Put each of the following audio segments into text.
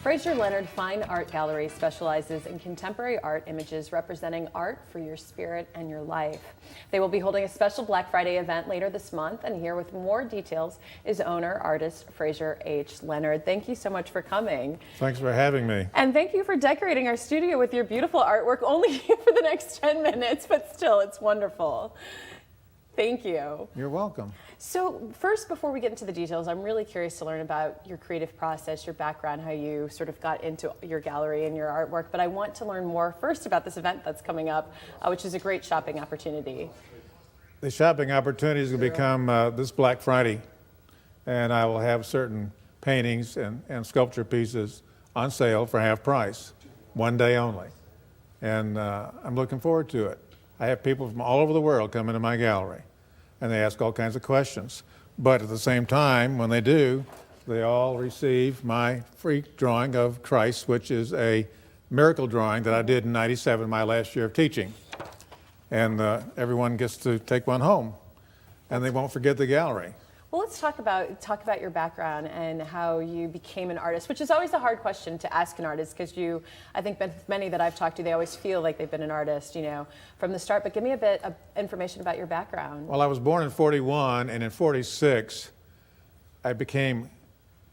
Fraser Leonard Fine Art Gallery specializes in contemporary art images representing art for your spirit and your life. They will be holding a special Black Friday event later this month, and here with more details is owner artist Fraser H. Leonard. Thank you so much for coming. Thanks for having me. And thank you for decorating our studio with your beautiful artwork, only for the next 10 minutes, but still, it's wonderful. Thank you. You're welcome. So first, before we get into the details, I'm really curious to learn about your creative process, your background, how you sort of got into your gallery and your artwork. But I want to learn more first about this event that's coming up, which is a great shopping opportunity. The shopping opportunity is going to become this Black Friday, and I will have certain paintings and sculpture pieces on sale for half price, one day only. And I'm looking forward to it. I have people from all over the world come into my gallery, and they ask all kinds of questions. But at the same time, when they do, they all receive my free drawing of Christ, which is a miracle drawing that I did in '97, my last year of teaching. And everyone gets to take one home, and they won't forget the gallery. Well, let's talk about your background and how you became an artist, which is always a hard question to ask an artist, because I think many that I've talked to, they always feel like they've been an artist, from the start. But give me a bit of information about your background. Well, I was born in '41, and in '46, I became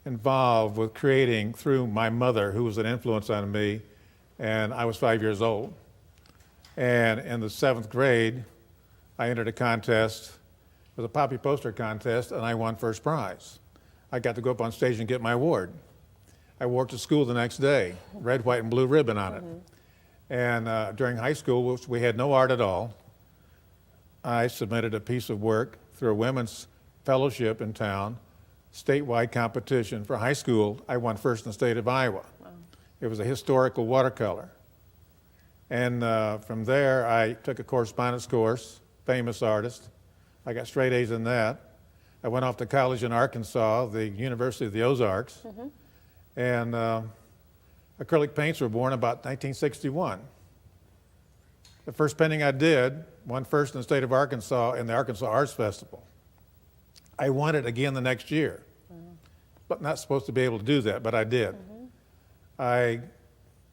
involved with creating through my mother, who was an influence on me, and I was 5 years old. And in the 7th grade, I entered a contest. It was a poppy poster contest, and I won first prize. I got to go up on stage and get my award. I wore it to school the next day, red, white, and blue ribbon on it. And during high school, which we had no art at all, I submitted a piece of work through a women's fellowship in town, statewide competition for high school. I won first in the state of Iowa. Wow. It was a historical watercolor. And from there, I took a correspondence course, famous artist. I got straight A's in that. I went off to college in Arkansas, the University of the Ozarks, and acrylic paints were born about 1961. The first painting I did won first in the state of Arkansas in the Arkansas Arts Festival. I won it again the next year, but not supposed to be able to do that, but I did. I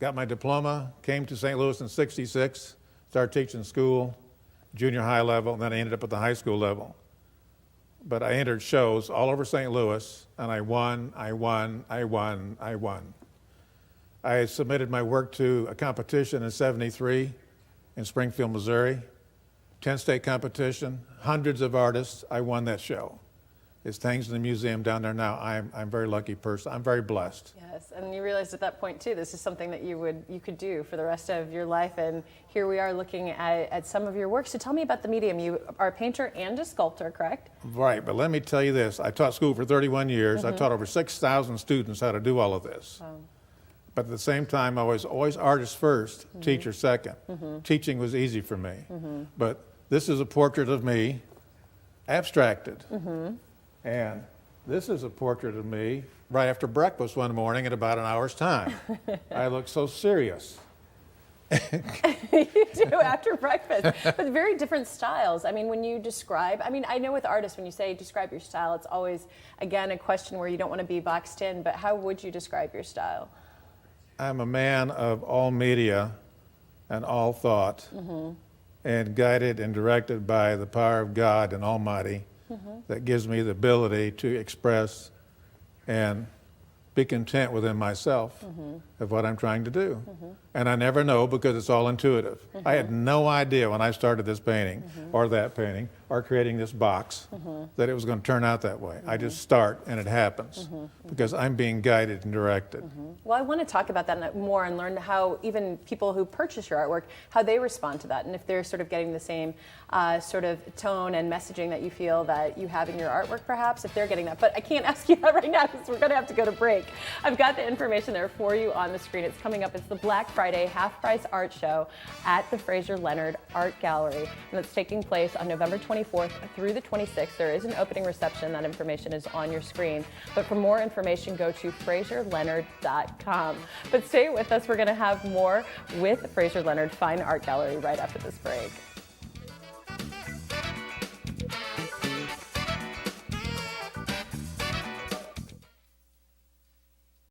got my diploma, came to St. Louis in '66, started teaching school, junior high level, and then I ended up at the high school level. But I entered shows all over St. Louis, and I won. I submitted my work to a competition in '73 in Springfield, Missouri, 10-state competition, hundreds of artists. I won that show. It's hangs in the museum down there now. I'm a very lucky person. I'm very blessed. Yes, and you realized at that point too, this is something that you could do for the rest of your life. And here we are looking at some of your work. So tell me about the medium. You are a painter and a sculptor, correct? Right, but let me tell you this. I taught school for 31 years. I taught over 6,000 students how to do all of this. Wow. But at the same time, I was always artist first, teacher second. Teaching was easy for me. But this is a portrait of me, abstracted. And this is a portrait of me right after breakfast one morning in about an hour's time. I look so serious. You do after breakfast, but very different styles. I mean, when you describe, I know with artists, when you say describe your style, it's always, again, a question where you don't want to be boxed in, but how would you describe your style? I'm a man of all media and all thought, and guided and directed by the power of God and Almighty. That gives me the ability to express and be content within myself of what I'm trying to do. And I never know because it's all intuitive. I had no idea when I started this painting or that painting or creating this box that it was going to turn out that way. I just start and it happens because I'm being guided and directed. Well, I want to talk about that more and learn how even people who purchase your artwork, how they respond to that, and if they're sort of getting the same sort of tone and messaging that you feel that you have in your artwork, perhaps, if they're getting that. But I can't ask you that right now because we're going to have to go to break. I've got the information there for you on the screen. It's coming up. It's the Black Friday half-price art show at the Fraser Leonard Art Gallery, and it's taking place on November 24th through the 26th. There is an opening reception. That information is on your screen. But for more information, go to FraserLeonard.com. But stay with us. We're going to have more with Fraser Leonard Fine Art Gallery right after this break.